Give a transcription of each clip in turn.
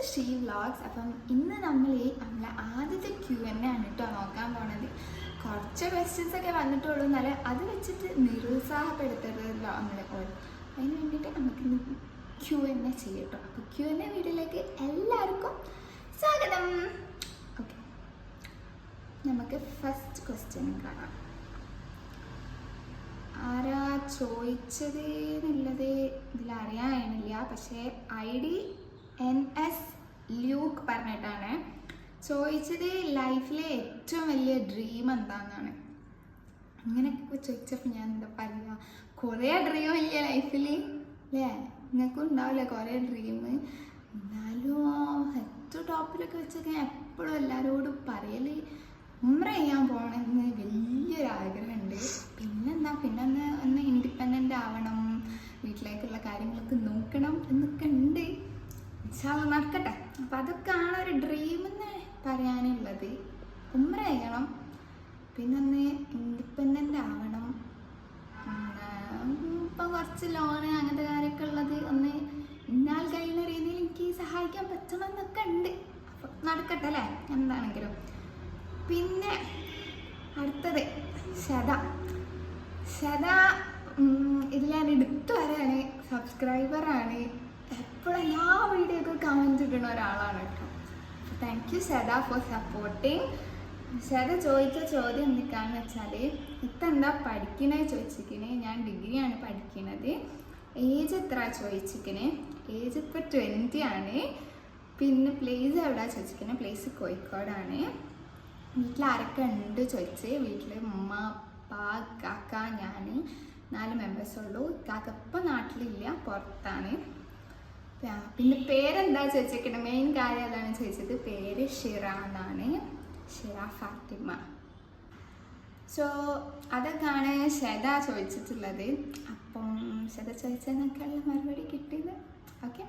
She vlogs. അപ്പം ഇന്ന് നമ്മളെ ആദ്യത്തെ Q&A ആണ് കേട്ടോ നോക്കാൻ പോണത്. കുറച്ച് ക്വസ്റ്റ്യൻസ് ഒക്കെ വന്നിട്ടുള്ളൂ, എന്നാലും അത് വെച്ചിട്ട് നിരുത്സാഹപ്പെടുത്തരുതല്ലോ നമ്മളെ ഓരോ. അതിന് വേണ്ടിയിട്ട് നമുക്കിന്ന് Q&A ചെയ്യട്ടോ. അപ്പോൾ Q&A വീഡിയോയിലേക്ക് എല്ലാവർക്കും സ്വാഗതം. ഓക്കെ, നമുക്ക് ഫസ്റ്റ് ക്വസ്റ്റ്യൻ കാണാം. ആരാ ചോദിച്ചത് എന്നുള്ളത് ഇതിലറിയാനില്ല, പക്ഷേ ID NS ല്യൂക്ക് പറഞ്ഞിട്ടാണ് ചോദിച്ചത്. ലൈഫിലെ ഏറ്റവും വലിയ ഡ്രീം എന്താണെന്നാണ്. അങ്ങനെയൊക്കെ ചോദിച്ചപ്പോൾ ഞാൻ എന്താ പറയുക, കുറേ ഡ്രീം ഇല്ല ലൈഫിൽ അല്ലേ? നിങ്ങൾക്കും ഉണ്ടാവില്ല കുറേ ഡ്രീം. എന്നാലും ഏറ്റവും ടോപ്പിലൊക്കെ വെച്ചൊക്കെ എപ്പോഴും എല്ലാവരോടും പറയൽ ഉംറ ചെയ്യാൻ പോകണമെന്ന് വലിയൊരാഗ്രഹമുണ്ട്. പിന്നെ ഒന്ന് ഇൻഡിപെൻഡൻ്റ് ആവണം, വീട്ടിലേക്കുള്ള കാര്യങ്ങളൊക്കെ നോക്കണം എന്നൊക്കെ ഉണ്ട്. നടക്കട്ടെ. അപ്പം അതൊക്കെയാണ് ഒരു ഡ്രീം എന്ന് പറയാനുള്ളത്. ഉംറ ചെയ്യണം, പിന്നെ ഒന്ന് ഇൻഡിപെൻഡൻ്റ് ആവണം, ഇപ്പം കുറച്ച് ലോണ് അങ്ങനത്തെ കാര്യമൊക്കെ ഉള്ളത് ഒന്ന് ഇന്നാൽ കഴിയുന്ന രീതിയിൽ എനിക്ക് സഹായിക്കാൻ പറ്റണമെന്നൊക്കെ ഉണ്ട്. അപ്പം നടക്കട്ടെ അല്ലേ, എന്താണെങ്കിലും. പിന്നെ അടുത്തത് ശത ഇതിൽ ഞാൻ എടുത്തു വരാണ്, സബ്സ്ക്രൈബറാണ്, എപ്പോഴും എല്ലാ വീഡിയോക്കും കമൻറ്റ് ഇടുന്ന ഒരാളാണ് കേട്ടോ. Thank you Shatha for supporting. Shatha ചോദിച്ച ചോദ്യം എന്തൊക്കെയാണെന്ന് വെച്ചാൽ, ഇപ്പം എന്താ പഠിക്കണേ ചോദിച്ചിരിക്കണേ. ഞാൻ ഡിഗ്രിയാണ് പഠിക്കുന്നത്. ഏജ് എത്ര ചോദിച്ചിരിക്കണേ. ഏജ് ഇപ്പോൾ 20 ആണ്. പിന്നെ പ്ലേസ് എവിടെ ചോദിച്ചിരിക്കണേ. പ്ലേസ് കോഴിക്കോടാണ്. വീട്ടിൽ ആരൊക്കെ ഉണ്ട് ചോദിച്ച്. വീട്ടിൽ ഉമ്മ, അപ്പ, കാക്ക, ഞാൻ 4 മെമ്പേഴ്സ് ഉള്ളൂ. കാക്ക ഇപ്പം നാട്ടിലില്ല, പുറത്താണ്. പിന്നെ പേരെന്താ ചോദിച്ചേക്കണേ. മെയിൻ കാര്യം അതാണ് ചോദിച്ചത്. പേര് ഷിറ എന്നാണ്, ഷിറ ഫാത്തിമ. സോ അതൊക്കെയാണ് ശത ചോദിച്ചിട്ടുള്ളത്. അപ്പം ശത ചോദിച്ചതിനൊക്കെയുള്ള മറുപടി കിട്ടിയത്. ഓക്കെ,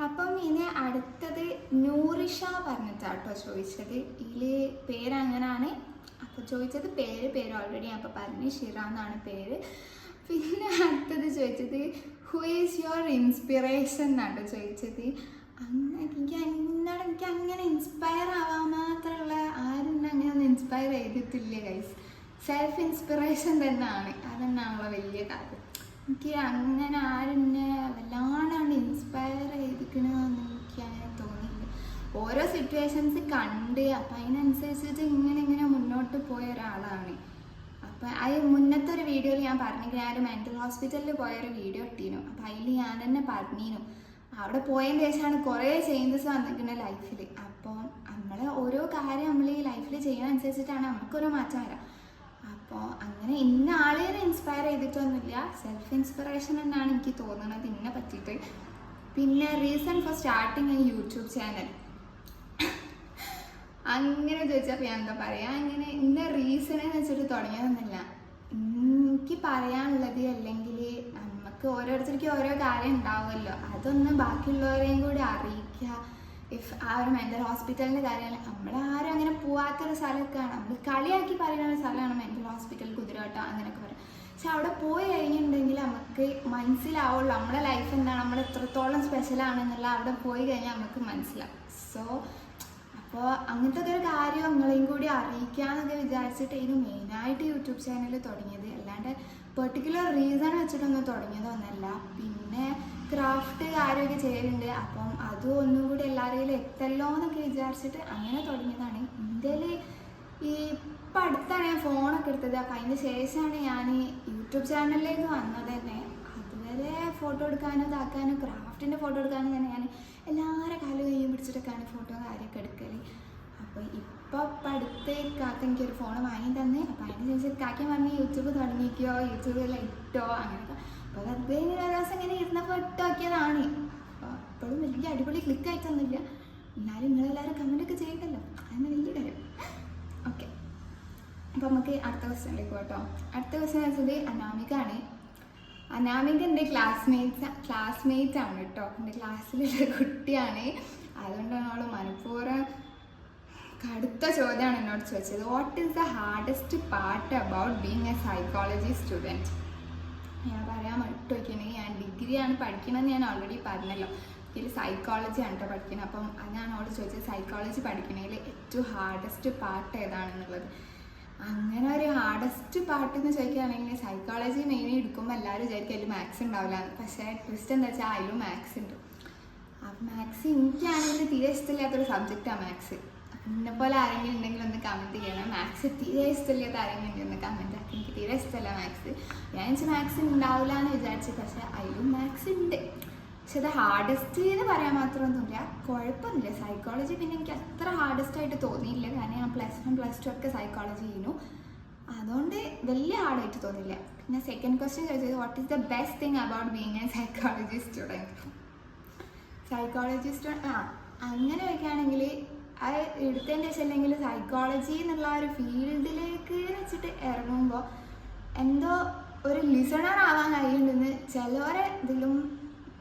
അപ്പം ഇനി അടുത്തത് നൂറിഷ പറഞ്ഞിട്ടാട്ടോ ചോദിച്ചത്. ഇതിൽ പേരങ്ങനാണ്. അപ്പോൾ ചോദിച്ചത് പേര് ഓൾറെഡി ഞാൻ അപ്പോൾ പറഞ്ഞു, ഷിറ എന്നാണ് പേര്. പിന്നെ അടുത്തത് ചോദിച്ചത് ഹു ഈസ് യുവർ ഇൻസ്പിറേഷൻ എന്നാട്ടോ ചോദിച്ചത്. എനിക്ക് അങ്ങനെ ഇൻസ്പയർ ആവാൻ മാത്രമുള്ള ആരും അങ്ങനെ ഒന്നും ഇൻസ്പയർ ചെയ്തിട്ടില്ല ഗൈസ്. സെൽഫ് ഇൻസ്പിറേഷൻ തന്നെയാണ്, അതന്നെയാണുള്ള വലിയ കാര്യം. എനിക്ക് അങ്ങനെ ആരും വല്ലാണ്ട് ഇൻസ്പയർ ചെയ്തിരിക്കണമെന്ന് എനിക്ക് അങ്ങനെ തോന്നിയില്ല. ഓരോ സിറ്റുവേഷൻസ് കണ്ട് അപ്പം അതിനനുസരിച്ചിട്ട് ഇങ്ങനെ മുന്നോട്ട് പോയ ഒരാളാണ്. അപ്പം അത് മുന്നത്തെ ഒരു വീഡിയോയിൽ ഞാൻ പറഞ്ഞിട്ട്, ഞാൻ ഒരു മെൻ്റൽ ഹോസ്പിറ്റലിൽ പോയൊരു വീഡിയോ ഇട്ടിരുന്നു. അപ്പം അതിൽ ഞാൻ തന്നെ പറഞ്ഞിരുന്നു, അവിടെ പോയതിന് ശേഷമാണ് കുറേ ചേഞ്ചസ് വന്നിരിക്കുന്നത് ലൈഫിൽ. അപ്പോൾ നമ്മൾ ഓരോ കാര്യം നമ്മൾ ഈ ലൈഫിൽ ചെയ്യുന്നതനുസരിച്ചിട്ടാണ് നമുക്കൊരു മാറ്റം വരാം. അപ്പോൾ അങ്ങനെ ഇന്ന ആളെയും ഇൻസ്പയർ ചെയ്തിട്ടൊന്നുമില്ല, സെൽഫ് ഇൻസ്പിറേഷൻ എന്നാണ് എനിക്ക് തോന്നുന്നത് ഇതിനെ പറ്റിയിട്ട്. പിന്നെ reason for starting YouTube channel അങ്ങനെ ചോദിച്ചപ്പോൾ ഞാൻ എന്താ പറയുക, അങ്ങനെ ഇന്ന റീസണെന്ന് വെച്ചിട്ട് തുടങ്ങിയതൊന്നുമില്ല. എനിക്ക് പറയാനുള്ളത്, അല്ലെങ്കിൽ നമുക്ക് ഓരോരുത്തർക്കും ഓരോ കാര്യം ഉണ്ടാവുമല്ലോ, അതൊന്ന് ബാക്കിയുള്ളവരെയും കൂടി അറിയിക്കുക. ആ ഒരു മെൻ്റൽ ഹോസ്പിറ്റലിൻ്റെ കാര്യമല്ല, നമ്മളാരും അങ്ങനെ പോവാത്തൊരു സ്ഥലമൊക്കെയാണ്. നമ്മൾ കളിയാക്കി പറയുന്ന ഒരു സ്ഥലമാണ് മെൻ്റൽ ഹോസ്പിറ്റൽ, കുതിരവട്ടം അങ്ങനെയൊക്കെ പറയും. പക്ഷെ അവിടെ പോയി കഴിഞ്ഞിട്ടുണ്ടെങ്കിൽ നമുക്ക് മനസ്സിലാവുള്ളൂ നമ്മുടെ ലൈഫ് എന്താണ്, നമ്മൾ എത്രത്തോളം സ്പെഷ്യലാണെന്നുള്ള അവിടെ പോയി കഴിഞ്ഞാൽ നമുക്ക് മനസ്സിലാവും. സോ അപ്പോൾ അങ്ങനത്തെ ഒക്കെ ഒരു കാര്യം നിങ്ങളെയും കൂടി അറിയിക്കാമെന്നൊക്കെ വിചാരിച്ചിട്ട് ഇതിന് മെയിനായിട്ട് യൂട്യൂബ് ചാനൽ തുടങ്ങിയത്. അല്ലാണ്ട് പെർട്ടിക്കുലർ റീസൺ വെച്ചിട്ടൊന്നും തുടങ്ങിയതൊന്നുമല്ല. പിന്നെ ക്രാഫ്റ്റ് കാര്യമൊക്കെ ചെയ്യലുണ്ട്, അപ്പം അതും ഒന്നും കൂടി എല്ലാവരെയും എത്തല്ലോ എന്നൊക്കെ വിചാരിച്ചിട്ട് അങ്ങനെ തുടങ്ങിയതാണ്. ഇന്ത്യയിൽ ഈ ഇപ്പം അടുത്താണ് ഞാൻ ഫോണൊക്കെ എടുത്തത്. അപ്പം അതിന് ശേഷമാണ് ഞാൻ യൂട്യൂബ് ചാനലിലേക്ക് വന്നത് തന്നെ. അതുവരെ ഫോട്ടോ എടുക്കാനും ഇതാക്കാനും ക്രാഫ്റ്റിൻ്റെ ഫോട്ടോ എടുക്കാനും തന്നെ ഞാൻ എല്ലാവരുടെ കാലും കയ്യും പിടിച്ചിട്ടൊക്കെയാണ് ഫോട്ടോ കാര്യമൊക്കെ എടുക്കൽ. അപ്പോൾ ഇപ്പോൾ അടുത്ത് കാക്ക എനിക്കൊരു ഫോൺ വാങ്ങി തന്നെ. അപ്പോൾ അതിന് ശേഷം കാക്ക പറഞ്ഞ് യൂട്യൂബ് തുടങ്ങിക്കോ, യൂട്യൂബിൽ ഇട്ടോ അങ്ങനെയൊക്കെ. അപ്പോൾ വെറുതെ ഇങ്ങനെ ഒരു ദിവസം ഇങ്ങനെ ഇരുന്നപ്പോൾ ഇട്ടാക്കിയതാണ്. അപ്പോൾ അപ്പോഴും വലിയ അടിപൊളി ക്ലിക്കായിട്ടൊന്നുമില്ല, എന്നാലും നിങ്ങളെല്ലാവരും കമൻറ്റൊക്കെ ചെയ്യണ്ടല്ലോ, അതാണ് വലിയ കാര്യം. ഓക്കെ, അപ്പോൾ നമുക്ക് അടുത്ത ക്വസ്റ്റ്യനിലേക്ക് പോട്ടോ. അടുത്ത ക്വസ്റ്റ്യൻ വെച്ചത് അനാമികയാണ്. അനാമിക എൻ്റെ ക്ലാസ്മേറ്റ് ആണ് കേട്ടോ, എൻ്റെ ക്ലാസ്സിലുള്ള കുട്ടിയാണ്. അതുകൊണ്ടാണ് അവൾ മനഃപൂർവ്വം കടുത്ത ചോദ്യമാണ് എന്നോട് ചോദിച്ചത്. What is the hardest part about being A psychology student? ഞാൻ പറയാൻ വിട്ടു വയ്ക്കണേ, ഞാൻ ഡിഗ്രിയാണ് പഠിക്കണമെന്ന് ഞാൻ ഓൾറെഡി പറഞ്ഞല്ലോ. ഇതിൽ സൈക്കോളജി ആണ് കേട്ടോ പഠിക്കുന്നത്. അപ്പം ഞാൻ അവളോട് ചോദിച്ചത് സൈക്കോളജി പഠിക്കണതിൽ ഏറ്റവും ഹാർഡസ്റ്റ് പാർട്ട് ഏതാണെന്നുള്ളത്. അങ്ങനെ ഒരു ഹാർഡസ്റ്റ് പാർട്ട് എന്ന് ചോദിക്കുകയാണെങ്കിൽ സൈക്കോളജി മെയിൻലി എടുക്കുമ്പോൾ എല്ലാവരും വിചാരിക്കും അതിൽ മാത്സ് ഉണ്ടാവില്ല. പക്ഷേ ട്വിസ്റ്റ് എന്താ വെച്ചാൽ അതിലും മാത്സ് ഉണ്ട്. അപ്പം മാത്സ് എനിക്കാണെങ്കിൽ തീരെ ഇഷ്ടമില്ലാത്തൊരു സബ്ജക്റ്റാണ് മാത്സ്. എന്നെ പോലെ ആരെങ്കിലും ഉണ്ടെങ്കിൽ ഒന്ന് കമൻറ്റ് ചെയ്യണം. മാത്സ് തീരെ ഇഷ്ടമില്ലാത്ത ആരെങ്കിലും ഉണ്ടെങ്കിൽ ഒന്ന് കമൻറ്റ് ആക്കി. എനിക്ക് തീരെ ഇഷ്ടമല്ല മാത്സ്. ഞാൻ വെച്ചാൽ മാത്സ് ഉണ്ടാവില്ല എന്ന് വിചാരിച്ചു, പക്ഷേ അതിലും മാത്സ് ഉണ്ട്. പക്ഷെ അത് ഹാർഡസ്റ്റ് എന്ന് പറയാൻ മാത്രമൊന്നുമില്ല, കുഴപ്പമൊന്നുമില്ല. സൈക്കോളജി പിന്നെ എനിക്ക് അത്ര ഹാർഡസ്റ്റ് ആയിട്ട് തോന്നിയില്ല, കാരണം ഞാൻ +1 +2 ഒക്കെ സൈക്കോളജി ചെയ്യുന്നു, അതുകൊണ്ട് വലിയ ഹാർഡായിട്ട് തോന്നിയില്ല. പിന്നെ സെക്കൻഡ് ക്വസ്റ്റ്യൻ ചോദിച്ചത് what is the best thing about being A psychology student. Psychology student അങ്ങനെ വയ്ക്കുകയാണെങ്കിൽ അത് എടുത്തതിൻ്റെ ശേഷം അല്ലെങ്കിൽ സൈക്കോളജി എന്നുള്ള ഒരു ഫീൽഡിലേക്ക് വെച്ചിട്ട് ഇറങ്ങുമ്പോൾ എന്തോ ഒരു ലിസണർ ആവാൻ കഴിയുന്നുണ്ടെന്ന് ചിലവരെ ഇതിലും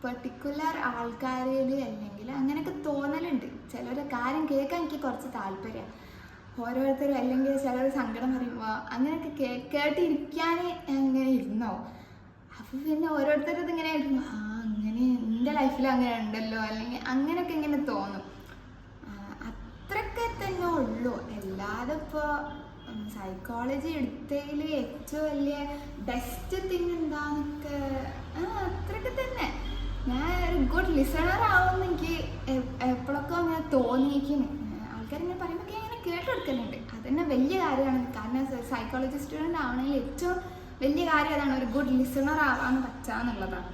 പെർട്ടിക്കുലർ ആൾക്കാരിൽ അല്ലെങ്കിൽ അങ്ങനെയൊക്കെ തോന്നലുണ്ട്. ചിലവരെ കാര്യം കേൾക്കാൻ എനിക്ക് കുറച്ച് താല്പര്യമാണ്. ഓരോരുത്തരും അല്ലെങ്കിൽ ചിലർ സങ്കടം പറയുമ്പോൾ അങ്ങനെയൊക്കെ കേട്ടിരിക്കാൻ അങ്ങനെ ഇരുന്നോ. അപ്പോൾ പിന്നെ ഓരോരുത്തരും ഇതിങ്ങനെ ഇരുന്നു അങ്ങനെ എൻ്റെ ലൈഫിൽ അങ്ങനെ ഉണ്ടല്ലോ അല്ലെങ്കിൽ അങ്ങനെയൊക്കെ ഇങ്ങനെ തോന്നും. അത്രയൊക്കെ തന്നെ ഉള്ളൂ. അല്ലാതെ ഇപ്പോൾ സൈക്കോളജി എടുത്തതിൽ ഏറ്റവും വലിയ ബെസ്റ്റ് തിങ് എന്താന്നൊക്കെ അത്രയൊക്കെ തന്നെ. ഞാൻ ഒരു ഗുഡ് ലിസണർ ആവുമെന്ന് എനിക്ക് എപ്പോഴൊക്കെ അങ്ങനെ തോന്നിയിരിക്കുന്നു. ആൾക്കാരിങ്ങനെ പറയുമ്പോൾ അങ്ങനെ കേട്ടെടുക്കലുണ്ട്. അതന്നെ വലിയ കാര്യമാണ്. കാരണം സൈക്കോളജി സ്റ്റുഡൻ്റ് ആവണമെങ്കിൽ ഏറ്റവും വലിയ കാര്യം അതാണ്, ഒരു ഗുഡ് ലിസണർ ആവാൻ പറ്റാന്നുള്ളതാണ്.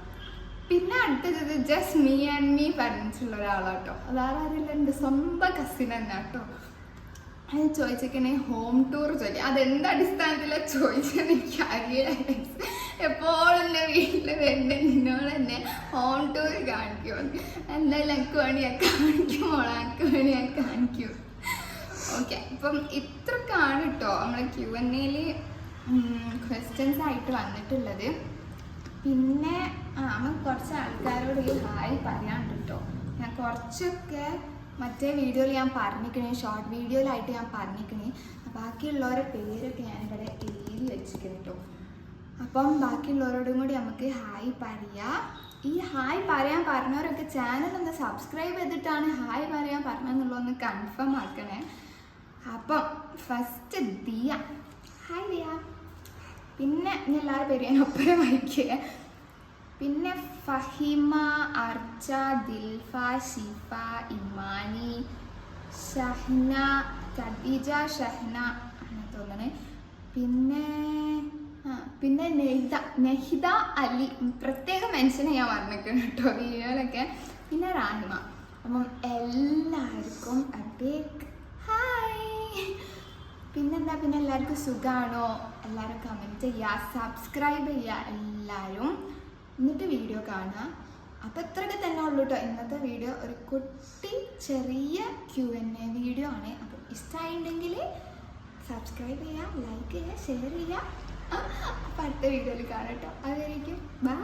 പിന്നെ അടുത്തത് ജസ്റ്റ് മീ ആൻഡ് മീ പറഞ്ഞിട്ടുള്ള ഒരാളാട്ടോ. അതായത് അതിൽ എൻ്റെ സ്വന്തം കസിൻ തന്നെ കേട്ടോ. അത് ചോദിച്ചിരിക്കണേ ഹോം ടൂർ ചോദിക്കുക. അതെന്ത് അടിസ്ഥാനത്തിലാണ് ചോദിച്ചതെന്ന് എനിക്കറിയില്ല. എപ്പോഴും എൻ്റെ വീട്ടിൽ വരുന്ന നിന്നോട് തന്നെ ഹോം ടൂർ കാണിക്കുമെന്ന്. എന്തായാലും എനിക്ക് വേണ്ടി ഞാൻ കാണിക്കുമോ, എനിക്ക് വേണ്ടി ഞാൻ കാണിക്കും. ഓക്കെ, അപ്പം ഇത്രക്കാണ് കേട്ടോ നമ്മളെ Q&Aയിൽ ക്വസ്റ്റ്യൻസ് ആയിട്ട് വന്നിട്ടുള്ളത്. പിന്നെ നമ്മൾ കുറച്ച് ആൾക്കാരോട് ഈ ഹായ് പറയാണ്ട് കേട്ടോ. ഞാൻ കുറച്ചൊക്കെ മറ്റേ വീഡിയോയിൽ ഞാൻ പറഞ്ഞിരിക്കണേ, ഷോർട്ട് വീഡിയോയിലായിട്ട് ഞാൻ പറഞ്ഞിരിക്കണേ. ബാക്കിയുള്ളവരുടെ പേരൊക്കെ ഞാനിവിടെ എഴുതി വെച്ചിരിക്കുന്നു കേട്ടോ. അപ്പം ബാക്കിയുള്ളവരോടും കൂടി നമുക്ക് ഹായ് പറയാം. ഈ ഹായ് പറയാൻ പറഞ്ഞവരൊക്കെ ചാനൽ ഒന്ന് സബ്സ്ക്രൈബ് ചെയ്തിട്ടാണ് ഹായ് പറയാൻ പറഞ്ഞതെന്നുള്ളതൊന്ന് കൺഫേം ആക്കണേ. അപ്പം ഫസ്റ്റ് ദിയ, ഹായ് ദിയ. പിന്നെ ഇനി എല്ലാവരും പേര് ഞാൻ ഒപ്പരം വായിക്കുക. പിന്നെ ഫഹിമ, അർച്ച, ദിൽഫ, ഷിഫ, ഇമാനി, ഷഹ്ന, ഖദീജ, ഷഹ്ന അങ്ങനെ തോന്നണേ. പിന്നെ നെഹിദ അലി, പ്രത്യേകം മെൻഷൻ ചെയ്യാൻ പറഞ്ഞിരിക്കണം കേട്ടോ വീഡിയോയിലൊക്കെ. പിന്നെ റാഹിമ. അപ്പം എല്ലാവർക്കും ഹായ്. പിന്നെന്താ, പിന്നെ എല്ലാവർക്കും സുഖമാണോ? എല്ലാവരും കമൻറ്റ് ചെയ്യുക, സബ്സ്ക്രൈബ് ചെയ്യുക എല്ലാവരും, എന്നിട്ട് വീഡിയോ കാണുക. അപ്പോൾ ഇത്രയൊക്കെ തന്നെ ഉള്ളൂ കേട്ടോ ഇന്നത്തെ വീഡിയോ. ഒരു കുട്ടി ചെറിയ Q&A വീഡിയോ ആണ്. അപ്പം ഇഷ്ടമായിട്ടുണ്ടെങ്കിൽ സബ്സ്ക്രൈബ് ചെയ്യുക, ലൈക്ക് ചെയ്യുക, ഷെയർ ചെയ്യുക. അപ്പോൾ അടുത്ത വീഡിയോയിൽ കാണാം കേട്ടോ. അതായിരിക്കും ബൈ.